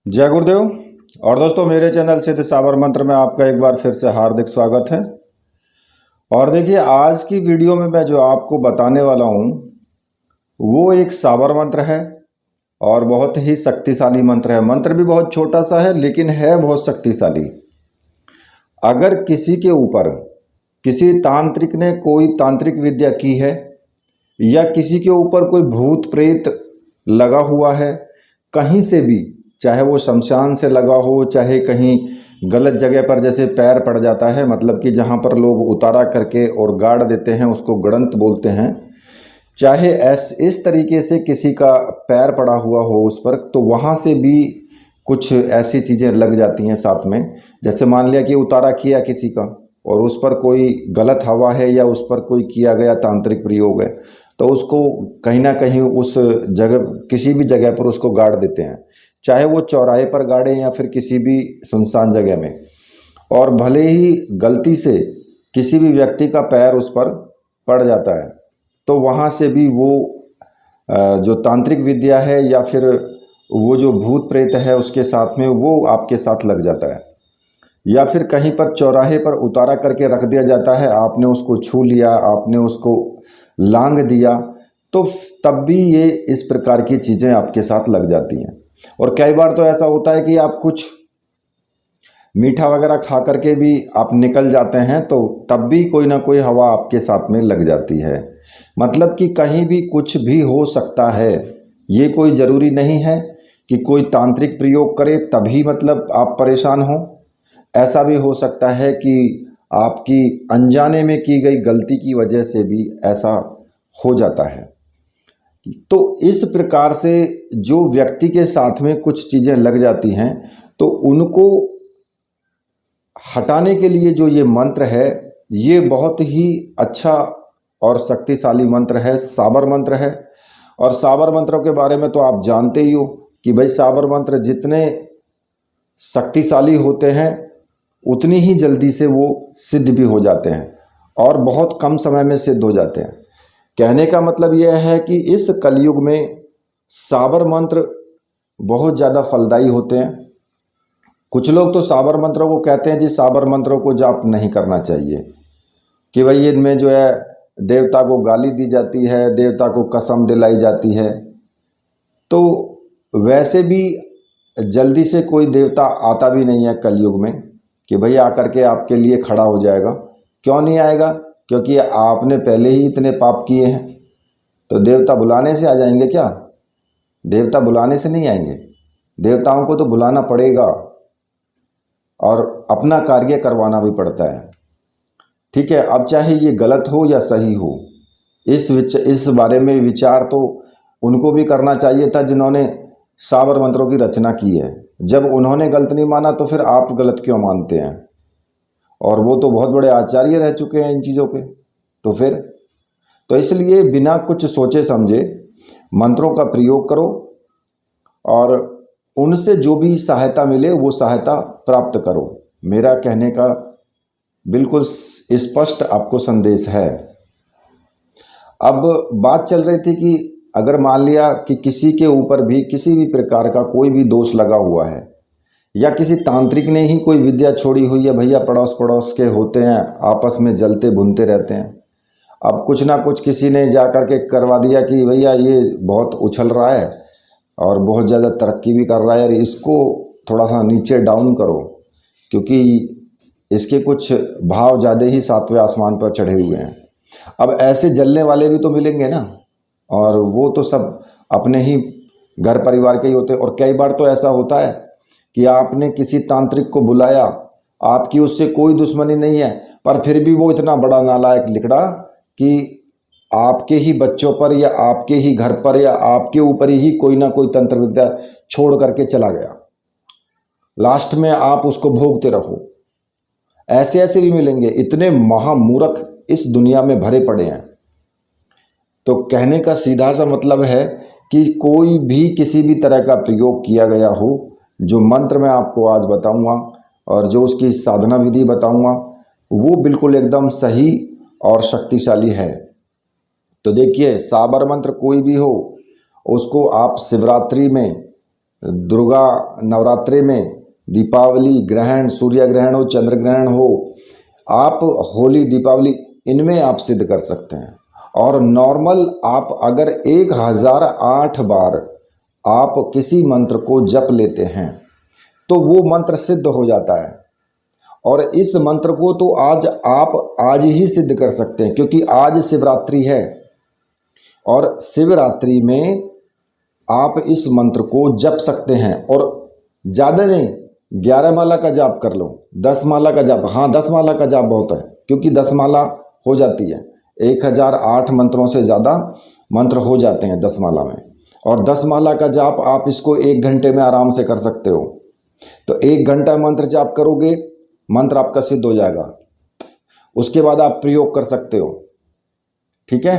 जय गुरुदेव। और दोस्तों, मेरे चैनल सिद्ध साबर मंत्र में आपका एक बार फिर से हार्दिक स्वागत है। और देखिए, आज की वीडियो में मैं जो आपको बताने वाला हूँ वो एक साबर मंत्र है और बहुत ही शक्तिशाली मंत्र है। मंत्र भी बहुत छोटा सा है लेकिन है बहुत शक्तिशाली। अगर किसी के ऊपर किसी तांत्रिक ने कोई तांत्रिक विद्या की है या किसी के ऊपर कोई भूत प्रेत लगा हुआ है कहीं से भी, चाहे वो शमशान से लगा हो, चाहे कहीं गलत जगह पर जैसे पैर पड़ जाता है, मतलब कि जहाँ पर लोग उतारा करके और गाड़ देते हैं उसको गड़ंत बोलते हैं, चाहे इस तरीके से किसी का पैर पड़ा हुआ हो उस पर, तो वहाँ से भी कुछ ऐसी चीज़ें लग जाती हैं साथ में। जैसे मान लिया कि उतारा किया किसी का और उस पर कोई गलत हवा है या उस पर कोई किया गया तांत्रिक प्रयोग है, तो उसको कहीं ना कहीं उस जगह, किसी भी जगह पर उसको गाड़ देते हैं, चाहे वो चौराहे पर गाड़े या फिर किसी भी सुनसान जगह में। और भले ही गलती से किसी भी व्यक्ति का पैर उस पर पड़ जाता है तो वहाँ से भी वो जो तांत्रिक विद्या है या फिर वो जो भूत प्रेत है उसके साथ में वो आपके साथ लग जाता है। या फिर कहीं पर चौराहे पर उतारा करके रख दिया जाता है, आपने उसको छू लिया, आपने उसको लांग दिया, तो तब भी ये इस प्रकार की चीज़ें आपके साथ लग जाती हैं। और कई बार तो ऐसा होता है कि आप कुछ मीठा वगैरह खा करके भी आप निकल जाते हैं तो तब भी कोई ना कोई हवा आपके साथ में लग जाती है। मतलब कि कहीं भी कुछ भी हो सकता है। ये कोई ज़रूरी नहीं है कि कोई तांत्रिक प्रयोग करे तभी मतलब आप परेशान हो। ऐसा भी हो सकता है कि आपकी अनजाने में की गई गलती की वजह से भी ऐसा हो जाता है। तो इस प्रकार से जो व्यक्ति के साथ में कुछ चीज़ें लग जाती हैं तो उनको हटाने के लिए जो ये मंत्र है ये बहुत ही अच्छा और शक्तिशाली मंत्र है, साबर मंत्र है। और साबर मंत्रों के बारे में तो आप जानते ही हो कि भाई साबर मंत्र जितने शक्तिशाली होते हैं उतनी ही जल्दी से वो सिद्ध भी हो जाते हैं और बहुत कम समय में सिद्ध हो जाते हैं। कहने का मतलब यह है कि इस कलयुग में साबर मंत्र बहुत ज़्यादा फलदायी होते हैं। कुछ लोग तो साबर मंत्रों को कहते हैं जी साबर मंत्रों को जाप नहीं करना चाहिए कि भाई इनमें जो है देवता को गाली दी जाती है, देवता को कसम दिलाई जाती है। तो वैसे भी जल्दी से कोई देवता आता भी नहीं है कलयुग में कि भाई आकर के आपके लिए खड़ा हो जाएगा। क्यों नहीं आएगा? क्योंकि आपने पहले ही इतने पाप किए हैं। तो देवता बुलाने से आ जाएंगे क्या? देवता बुलाने से नहीं आएंगे। देवताओं को तो बुलाना पड़ेगा और अपना कार्य करवाना भी पड़ता है। ठीक है, अब चाहे ये गलत हो या सही हो, इस बारे में विचार तो उनको भी करना चाहिए था जिन्होंने साबर मंत्रों की रचना की है। जब उन्होंने गलत नहीं माना तो फिर आप गलत क्यों मानते हैं? और वो तो बहुत बड़े आचार्य रह चुके हैं इन चीज़ों के। तो फिर तो इसलिए बिना कुछ सोचे समझे मंत्रों का प्रयोग करो और उनसे जो भी सहायता मिले वो सहायता प्राप्त करो। मेरा कहने का बिल्कुल स्पष्ट आपको संदेश है। अब बात चल रही थी कि अगर मान लिया कि किसी के ऊपर भी किसी भी प्रकार का कोई भी दोष लगा हुआ है या किसी तांत्रिक ने ही कोई विद्या छोड़ी हुई है, भैया पड़ोस पड़ोस के होते हैं, आपस में जलते भुनते रहते हैं। अब कुछ ना कुछ किसी ने जा कर के करवा दिया कि भैया ये बहुत उछल रहा है और बहुत ज़्यादा तरक्की भी कर रहा है, इसको थोड़ा सा नीचे डाउन करो क्योंकि इसके कुछ भाव ज़्यादा ही सातवें आसमान पर चढ़े हुए हैं। अब ऐसे जलने वाले भी तो मिलेंगे ना, और वो तो सब अपने ही घर परिवार के ही होते हैं। और कई बार तो ऐसा होता है कि आपने किसी तांत्रिक को बुलाया, आपकी उससे कोई दुश्मनी नहीं है, पर फिर भी वो इतना बड़ा नालायक लिखड़ा कि आपके ही बच्चों पर या आपके ही घर पर या आपके ऊपर ही कोई ना कोई तंत्र विद्या छोड़ करके चला गया। लास्ट में आप उसको भोगते रहो। ऐसे ऐसे भी मिलेंगे। इतने महामूर्ख इस दुनिया में भरे पड़े हैं। तो कहने का सीधा सा मतलब है कि कोई भी किसी भी तरह का प्रयोग किया गया हो, जो मंत्र मैं आपको आज बताऊंगा और जो उसकी साधना विधि बताऊंगा वो बिल्कुल एकदम सही और शक्तिशाली है। तो देखिए, साबर मंत्र कोई भी हो उसको आप शिवरात्रि में दुर्गा नवरात्रि में, दीपावली, ग्रहण, सूर्य ग्रहण हो, चंद्र ग्रहण हो, आप होली, दीपावली, इनमें आप सिद्ध कर सकते हैं। और नॉर्मल आप अगर 1008 बार आप किसी मंत्र को जप लेते हैं तो वो मंत्र सिद्ध हो जाता है। और इस मंत्र को तो आप आज ही सिद्ध कर सकते हैं, क्योंकि आज शिवरात्रि है और शिवरात्रि में आप इस मंत्र को जप सकते हैं। और ज़्यादा नहीं, 11 माला का जाप कर लो, 10 माला का जाप, हाँ 10 माला का जाप बहुत है, क्योंकि 10 माला हो जाती है। 1008 मंत्रों से ज़्यादा मंत्र हो जाते हैं 10 माला में। और 10 माला का जाप आप इसको 1 घंटे में आराम से कर सकते हो। तो 1 घंटा मंत्र जाप करोगे, मंत्र आपका सिद्ध हो जाएगा। उसके बाद आप प्रयोग कर सकते हो। ठीक है,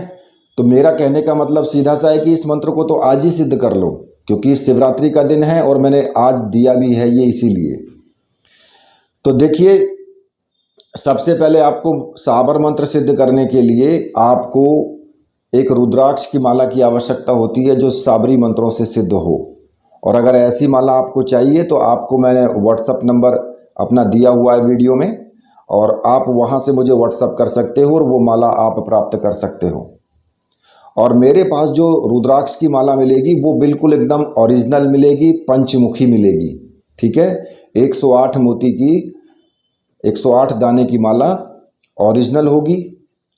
तो मेरा कहने का मतलब सीधा सा है कि इस मंत्र को तो आज ही सिद्ध कर लो, क्योंकि शिवरात्रि का दिन है और मैंने आज दिया भी है ये इसीलिए। तो देखिए, सबसे पहले आपको साबर मंत्र सिद्ध करने के लिए आपको एक रुद्राक्ष की माला की आवश्यकता होती है जो साबरी मंत्रों से सिद्ध हो। और अगर ऐसी माला आपको चाहिए तो आपको मैंने व्हाट्सअप नंबर अपना दिया हुआ है वीडियो में, और आप वहाँ से मुझे व्हाट्सअप कर सकते हो और वो माला आप प्राप्त कर सकते हो। और मेरे पास जो रुद्राक्ष की माला मिलेगी वो बिल्कुल एकदम ओरिजिनल मिलेगी, पंचमुखी मिलेगी। ठीक है, 108 मोती की 108 दाने की माला ओरिजिनल होगी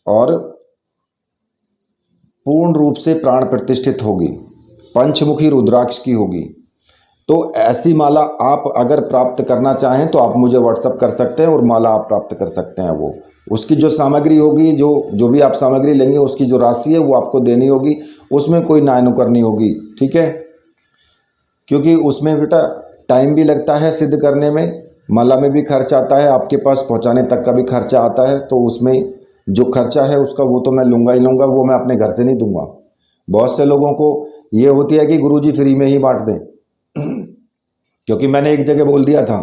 और पूर्ण रूप से प्राण प्रतिष्ठित होगी, पंचमुखी रुद्राक्ष की होगी। तो ऐसी माला आप अगर प्राप्त करना चाहें तो आप मुझे व्हाट्सअप कर सकते हैं और माला आप प्राप्त कर सकते हैं। वो उसकी जो सामग्री होगी, जो भी आप सामग्री लेंगे उसकी जो राशि है वो आपको देनी होगी, उसमें कोई नायनु करनी होगी। ठीक है, क्योंकि उसमें बेटा टाइम भी लगता है सिद्ध करने में, माला में भी खर्च आता है, आपके पास पहुंचाने तक का भी खर्चा आता है। तो उसमें जो खर्चा है उसका वो तो मैं लूँगा ही लूँगा, वो मैं अपने घर से नहीं दूंगा। बहुत से लोगों को ये होती है कि गुरुजी फ्री में ही बांट दें, क्योंकि मैंने एक जगह बोल दिया था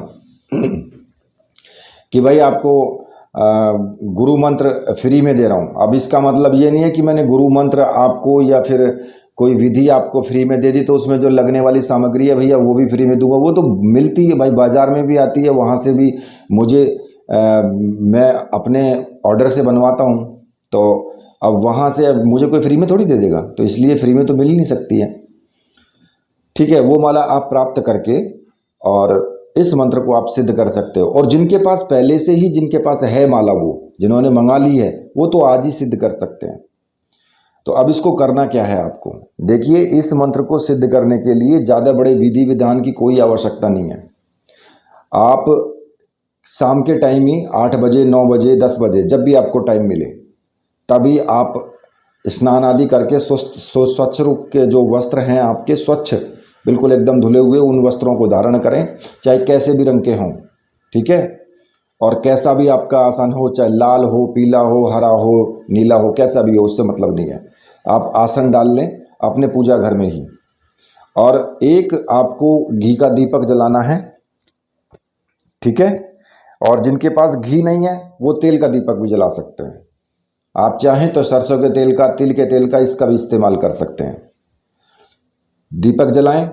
कि भाई आपको गुरु मंत्र फ्री में दे रहा हूँ। अब इसका मतलब ये नहीं है कि मैंने गुरु मंत्र आपको या फिर कोई विधि आपको फ्री में दे दी तो उसमें जो लगने वाली सामग्री है भैया वो भी फ्री में दूंगा। वो तो मिलती है भाई, बाज़ार में भी आती है, वहाँ से भी मुझे मैं अपने ऑर्डर से बनवाता हूँ। तो अब वहाँ से अब मुझे कोई फ्री में थोड़ी दे देगा, तो इसलिए फ्री में तो मिल ही नहीं सकती है। ठीक है, वो माला आप प्राप्त करके और इस मंत्र को आप सिद्ध कर सकते हो। और जिनके पास पहले से ही जिनके पास है माला, वो जिन्होंने मंगा ली है वो तो आज ही सिद्ध कर सकते हैं। तो अब इसको करना क्या है आपको, देखिए, इस मंत्र को सिद्ध करने के लिए ज़्यादा बड़े विधि विधान की कोई आवश्यकता नहीं है। आप शाम के टाइम ही 8 बजे, 9 बजे, 10 बजे, जब भी आपको टाइम मिले तभी आप स्नान आदि करके स्वच्छ रूप के जो वस्त्र हैं आपके, स्वच्छ बिल्कुल एकदम धुले हुए उन वस्त्रों को धारण करें, चाहे कैसे भी रंग के हों। ठीक है, और कैसा भी आपका आसन हो, चाहे लाल हो, पीला हो, हरा हो, नीला हो, कैसा भी हो, उससे मतलब नहीं है। आप आसन डाल लें अपने पूजा घर में ही। और एक आपको घी का दीपक जलाना है। ठीक है, और जिनके पास घी नहीं है वो तेल का दीपक भी जला सकते हैं। आप चाहें तो सरसों के तेल का, तिल के तेल का, इसका भी इस्तेमाल कर सकते हैं। दीपक जलाएं,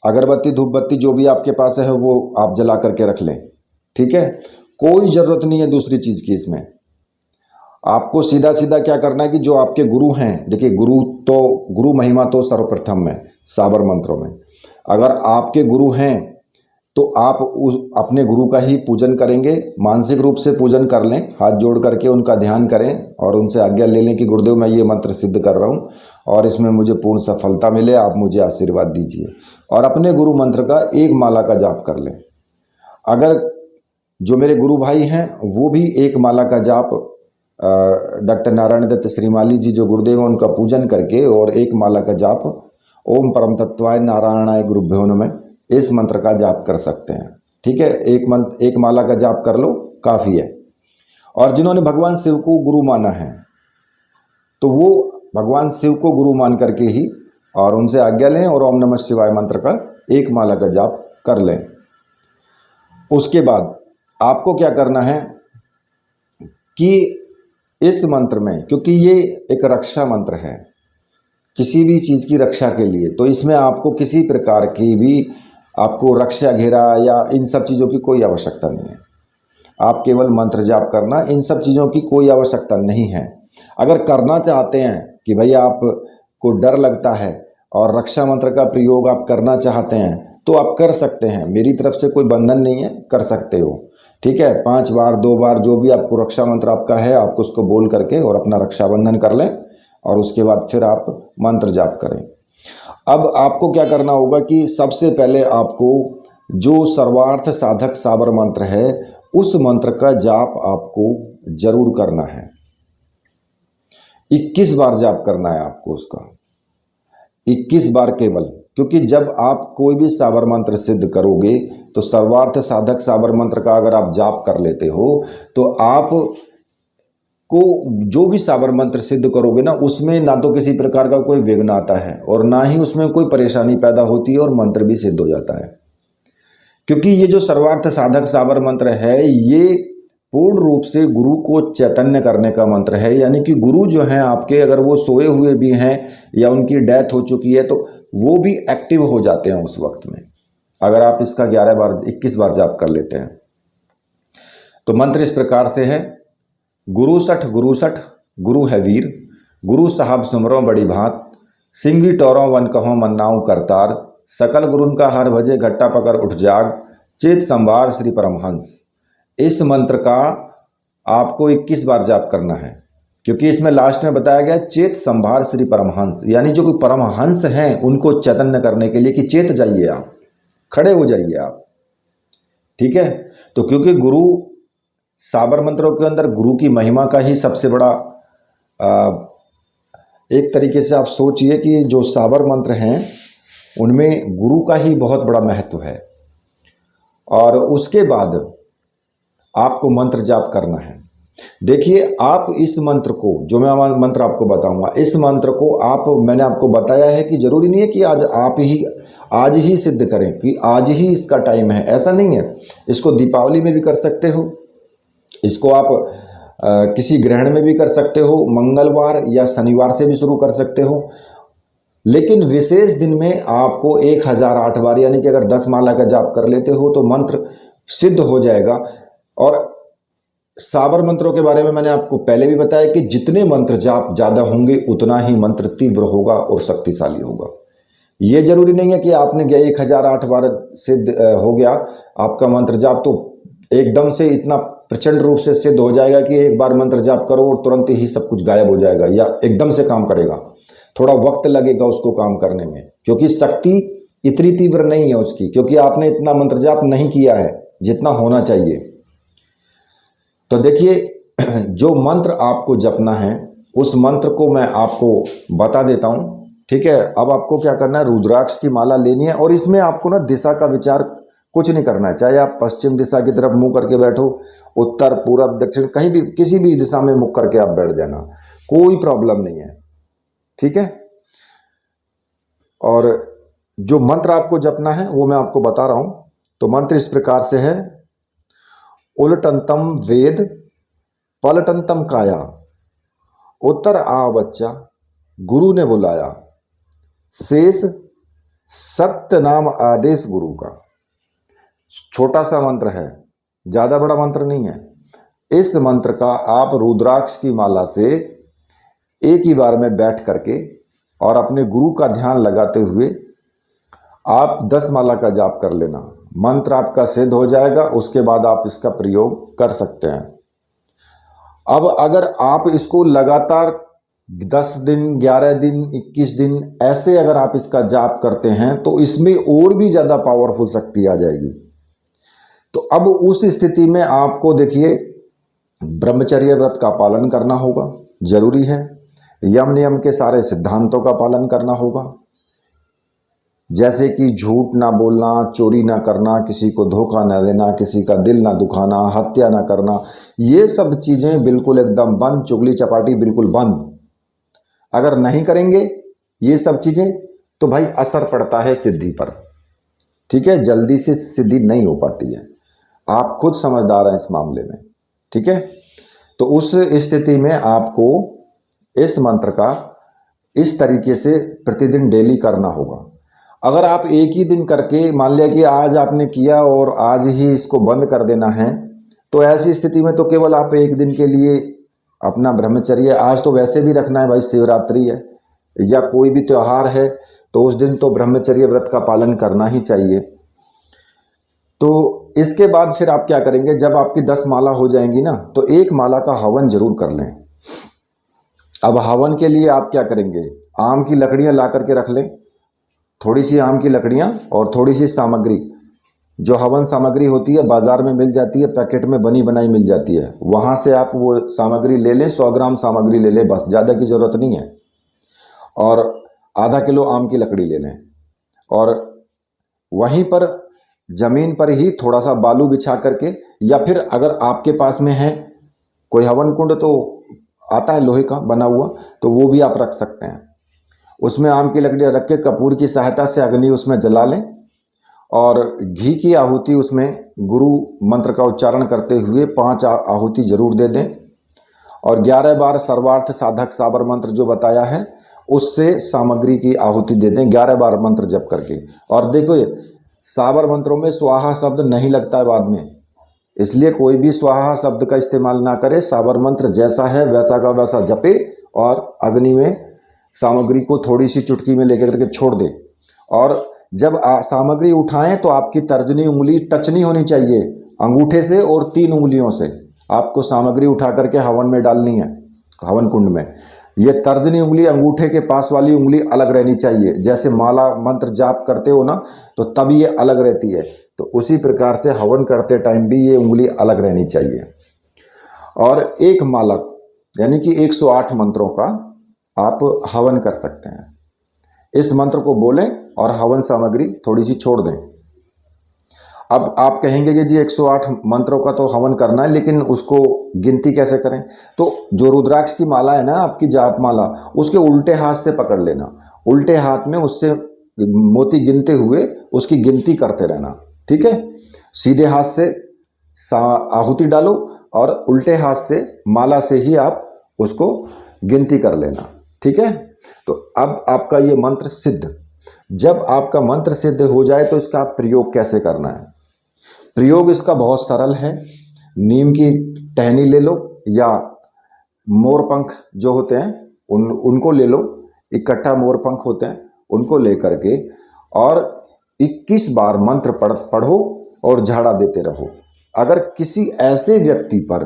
अगरबत्ती, धूप बत्ती जो भी आपके पास है वो आप जला करके रख लें। ठीक है, कोई ज़रूरत नहीं है दूसरी चीज़ की इसमें। आपको सीधा सीधा क्या करना है कि जो आपके गुरु हैं, देखिए गुरु महिमा तो सर्वप्रथम है साबर मंत्रों में। अगर आपके गुरु हैं तो आप अपने गुरु का ही पूजन करेंगे, मानसिक रूप से पूजन कर लें, हाथ जोड़ करके उनका ध्यान करें और उनसे आज्ञा ले लें कि गुरुदेव मैं ये मंत्र सिद्ध कर रहा हूँ और इसमें मुझे पूर्ण सफलता मिले, आप मुझे आशीर्वाद दीजिए। और अपने गुरु मंत्र का एक माला का जाप कर लें। अगर जो मेरे गुरु भाई हैं वो भी एक माला का जाप डॉक्टर नारायण दत्त श्रीमाली जी जो गुरुदेव हैं उनका पूजन करके और एक माला का जाप ओम परम तत्वाय नारायणाय गुरुभ्यो नमः इस मंत्र का जाप कर सकते हैं। ठीक है, एक माला का जाप कर लो, काफ़ी है। और जिन्होंने भगवान शिव को गुरु माना है तो वो भगवान शिव को गुरु मान करके ही और उनसे आज्ञा लें और ओम नमः शिवाय मंत्र का एक माला का जाप कर लें। उसके बाद आपको क्या करना है कि इस मंत्र में, क्योंकि ये एक रक्षा मंत्र है किसी भी चीज़ की रक्षा के लिए, तो इसमें आपको किसी प्रकार की भी आपको रक्षा घेरा या इन सब चीज़ों की कोई आवश्यकता नहीं है। आप केवल मंत्र जाप करना, इन सब चीज़ों की कोई आवश्यकता नहीं है। अगर करना चाहते हैं कि भाई आपको डर लगता है और रक्षा मंत्र का प्रयोग आप करना चाहते हैं तो आप कर सकते हैं, मेरी तरफ से कोई बंधन नहीं है, कर सकते हो। ठीक है, 5 बार 2 बार जो भी आपको रक्षा मंत्र आपका है आप उसको बोल करके और अपना रक्षाबंधन कर लें और उसके बाद फिर आप मंत्र जाप करें। अब आपको क्या करना होगा कि सबसे पहले आपको जो सर्वार्थ साधक साबर मंत्र है उस मंत्र का जाप आपको जरूर करना है। 21 बार जाप करना है आपको उसका, 21 बार केवल, क्योंकि जब आप कोई भी साबर मंत्र सिद्ध करोगे तो सर्वार्थ साधक साबर मंत्र का अगर आप जाप कर लेते हो तो आप को जो भी साबर मंत्र सिद्ध करोगे ना उसमें ना तो किसी प्रकार का कोई विघ्न आता है और ना ही उसमें कोई परेशानी पैदा होती है और मंत्र भी सिद्ध हो जाता है। क्योंकि ये जो सर्वार्थ साधक साबर मंत्र है ये पूर्ण रूप से गुरु को चैतन्य करने का मंत्र है, यानी कि गुरु जो हैं आपके अगर वो सोए हुए भी हैं या उनकी डेथ हो चुकी है तो वो भी एक्टिव हो जाते हैं उस वक्त में, अगर आप इसका 11 बार 21 बार जाप कर लेते हैं। तो मंत्र इस प्रकार से है, गुरु सठ गुरु है वीर, गुरु साहब सुमरो बड़ी भात, सिंगी टोरों वन कहो मन्नाऊ करतार, सकल गुरुन का हर भजे घट्टा पकड़ उठ जाग, चेत संभार श्री परमहंस। इस मंत्र का आपको 21 बार जाप करना है, क्योंकि इसमें लास्ट में बताया गया चेत संभार श्री परमहंस, यानी जो कोई परमहंस हैं उनको चैतन्य करने के लिए कि चेत जाइए, आप खड़े हो जाइए आप। ठीक है, तो क्योंकि गुरु साबर मंत्रों के अंदर गुरु की महिमा का ही सबसे बड़ा एक तरीके से आप सोचिए कि जो साबर मंत्र हैं उनमें गुरु का ही बहुत बड़ा महत्व है। और उसके बाद आपको मंत्र जाप करना है। देखिए, आप इस मंत्र को, जो मैं मंत्र आपको बताऊंगा, इस मंत्र को मैंने आपको बताया है कि जरूरी नहीं है कि आज ही सिद्ध करें कि आज ही इसका टाइम है, ऐसा नहीं है। इसको दीपावली में भी कर सकते हो, इसको आप किसी ग्रहण में भी कर सकते हो, मंगलवार या शनिवार से भी शुरू कर सकते हो, लेकिन विशेष दिन में आपको 1008 बार, यानी कि अगर 10 माला का जाप कर लेते हो तो मंत्र सिद्ध हो जाएगा। और साबर मंत्रों के बारे में मैंने आपको पहले भी बताया कि जितने मंत्र जाप ज़्यादा होंगे उतना ही मंत्र तीव्र होगा और शक्तिशाली होगा। ये जरूरी नहीं है कि आपने 1008 बार सिद्ध हो गया आपका मंत्र जाप तो एकदम से इतना प्रचंड रूप से सिद्ध हो जाएगा कि एक बार मंत्र जाप करो और तुरंत ही सब कुछ गायब हो जाएगा या एकदम से काम करेगा। थोड़ा वक्त लगेगा उसको काम करने में, क्योंकि शक्ति इतनी तीव्र नहीं है उसकी, क्योंकि आपने इतना मंत्र जाप नहीं किया है जितना होना चाहिए। तो देखिए, जो मंत्र आपको जपना है उस मंत्र को मैं आपको बता देता हूं। ठीक है, अब आपको क्या करना है, रुद्राक्ष की माला लेनी है और इसमें आपको ना दिशा का विचार कुछ नहीं करना है। चाहे आप पश्चिम दिशा की तरफ मुंह करके बैठो, उत्तर पूरब दक्षिण कहीं भी किसी भी दिशा में मुख करके आप बैठ जाना, कोई प्रॉब्लम नहीं है। ठीक है, और जो मंत्र आपको जपना है वो मैं आपको बता रहा हूं। तो मंत्र इस प्रकार से है, उलटंतम वेद पलटंतम काया, उत्तर आ बच्चा गुरु ने बुलाया, शेष सत्य नाम आदेश गुरु का। छोटा सा मंत्र है, ज्यादा बड़ा मंत्र नहीं है। इस मंत्र का आप रुद्राक्ष की माला से एक ही बार में बैठ करके और अपने गुरु का ध्यान लगाते हुए आप 10 माला का जाप कर लेना, मंत्र आपका सिद्ध हो जाएगा। उसके बाद आप इसका प्रयोग कर सकते हैं। अब अगर आप इसको लगातार 10 दिन 11 दिन 21 दिन ऐसे अगर आप इसका जाप करते हैं तो इसमें और भी ज़्यादा पावरफुल शक्ति आ जाएगी। तो अब उस स्थिति में आपको देखिए ब्रह्मचर्य व्रत का पालन करना होगा, जरूरी है। यम नियम के सारे सिद्धांतों का पालन करना होगा, जैसे कि झूठ ना बोलना, चोरी ना करना, किसी को धोखा ना देना, किसी का दिल ना दुखाना, हत्या ना करना, ये सब चीज़ें बिल्कुल एकदम बंद, चुगली चपाटी बिल्कुल बंद। अगर नहीं करेंगे ये सब चीज़ें तो भाई असर पड़ता है सिद्धि पर। ठीक है, जल्दी से सिद्धि नहीं हो पाती है, आप खुद समझदार हैं इस मामले में। ठीक है, तो उस स्थिति में आपको इस मंत्र का इस तरीके से प्रतिदिन डेली करना होगा। अगर आप एक ही दिन करके मान लिया कि आज आपने किया और आज ही इसको बंद कर देना है, तो ऐसी स्थिति में तो केवल आप एक दिन के लिए अपना ब्रह्मचर्य, आज तो वैसे भी रखना है भाई, शिवरात्रि है या कोई भी त्यौहार है, तो उस दिन तो ब्रह्मचर्य व्रत का पालन करना ही चाहिए। तो इसके बाद फिर आप क्या करेंगे, जब आपकी 10 माला हो जाएंगी ना, तो एक माला का हवन जरूर कर लें। अब हवन के लिए आप क्या करेंगे, आम की लकड़ियां ला करके रख लें, थोड़ी सी आम की लकड़ियां और थोड़ी सी सामग्री, जो हवन सामग्री होती है बाजार में मिल जाती है, पैकेट में बनी बनाई मिल जाती है, वहां से आप वो सामग्री ले लें, 100 ग्राम सामग्री ले लें, बस, ज़्यादा की ज़रूरत नहीं है। और आधा किलो आम की लकड़ी ले लें और वहीं पर ज़मीन पर ही थोड़ा सा बालू बिछा करके, या फिर अगर आपके पास में है कोई हवन कुंड तो आता है लोहे का बना हुआ, तो वो भी आप रख सकते हैं। उसमें आम की लकड़ियाँ रख के कपूर की सहायता से अग्नि उसमें जला लें और घी की आहुति उसमें गुरु मंत्र का उच्चारण करते हुए 5 आहुति जरूर दे दें और 11 बार सर्वार्थ साधक साबर मंत्र जो बताया है उससे सामग्री की आहुति दे दें 11 बार मंत्र जप करके। और देखो साबर मंत्रों में स्वाहा शब्द नहीं लगता है बाद में, इसलिए कोई भी स्वाहा शब्द का इस्तेमाल ना करे, साबर मंत्र जैसा है वैसा का वैसा जपे और अग्नि में सामग्री को थोड़ी सी चुटकी में लेकर के छोड़ दे। और जब सामग्री उठाएं तो आपकी तर्जनी उंगली टच नहीं होनी चाहिए, अंगूठे से और 3 उंगलियों से आपको सामग्री उठा करके हवन में डालनी है, हवन कुंड में। ये तर्जनी उंगली, अंगूठे के पास वाली उंगली अलग रहनी चाहिए। जैसे माला मंत्र जाप करते हो ना, तो तब ये अलग रहती है, तो उसी प्रकार से हवन करते टाइम भी ये उंगली अलग रहनी चाहिए। और एक माला यानी कि 108 मंत्रों का आप हवन कर सकते हैं। इस मंत्र को बोलें और हवन सामग्री थोड़ी सी छोड़ दें। अब आप कहेंगे कि जी 108 मंत्रों का तो हवन करना है, लेकिन उसको गिनती कैसे करें? तो जो रुद्राक्ष की माला है ना, आपकी जाप माला, उसके उल्टे हाथ से पकड़ लेना, उल्टे हाथ में उससे मोती गिनते हुए उसकी गिनती करते रहना, ठीक है। सीधे हाथ से आहुति डालो और उल्टे हाथ से माला से ही आप उसको गिनती कर लेना, ठीक है। तो अब आपका ये मंत्र सिद्ध, जब आपका मंत्र सिद्ध हो जाए तो इसका प्रयोग कैसे करना है? प्रयोग इसका बहुत सरल है। नीम की टहनी ले लो या मोर पंख जो होते हैं उनको ले लो, इकट्ठा मोर पंख होते हैं, उनको ले करके और 21 बार मंत्र पढ़ो और झाड़ा देते रहो। अगर किसी ऐसे व्यक्ति पर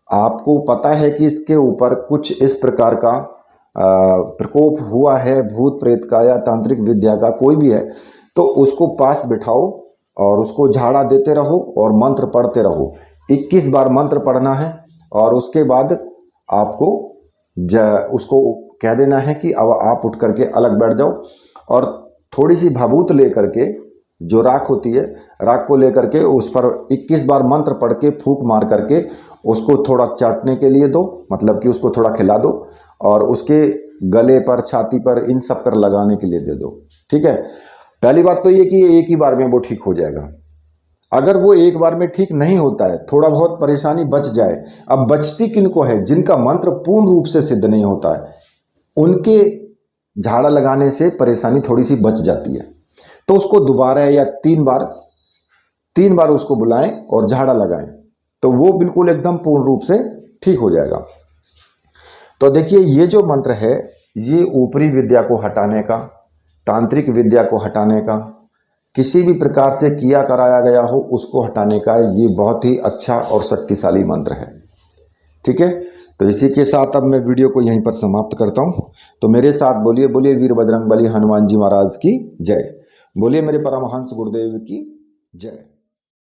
आपको पता है कि इसके ऊपर कुछ इस प्रकार का प्रकोप हुआ है, भूत प्रेत का या तांत्रिक विद्या का कोई भी है, तो उसको पास बिठाओ और उसको झाड़ा देते रहो और मंत्र पढ़ते रहो। 21 बार मंत्र पढ़ना है और उसके बाद आपको उसको कह देना है कि अब आप उठ करके अलग बैठ जाओ और थोड़ी सी भाभूत ले करके, जो राख होती है, राख को ले करके उस पर 21 बार मंत्र पढ़ के फूंक मार करके उसको थोड़ा चाटने के लिए दो, मतलब कि उसको थोड़ा खिला दो और उसके गले पर, छाती पर, इन सब पर लगाने के लिए दे दो, ठीक है। पहली बात तो ये कि एक ही बार में वो ठीक हो जाएगा। अगर वो एक बार में ठीक नहीं होता है, थोड़ा बहुत परेशानी बच जाए, अब बचती किनको है? जिनका मंत्र पूर्ण रूप से सिद्ध नहीं होता है, उनके झाड़ा लगाने से परेशानी थोड़ी सी बच जाती है। तो उसको दोबारा या 3 बार उसको बुलाएं और झाड़ा लगाएं, तो वो बिल्कुल एकदम पूर्ण रूप से ठीक हो जाएगा। तो देखिए, ये जो मंत्र है ये ऊपरी विद्या को हटाने का, तांत्रिक विद्या को हटाने का, किसी भी प्रकार से किया कराया गया हो उसको हटाने का, ये बहुत ही अच्छा और शक्तिशाली मंत्र है, ठीक है। तो इसी के साथ अब मैं वीडियो को यहीं पर समाप्त करता हूँ। तो मेरे साथ बोलिए, बोलिए वीर बजरंग बली हनुमान जी महाराज की जय, बोलिए मेरे परमहंस गुरुदेव की जय।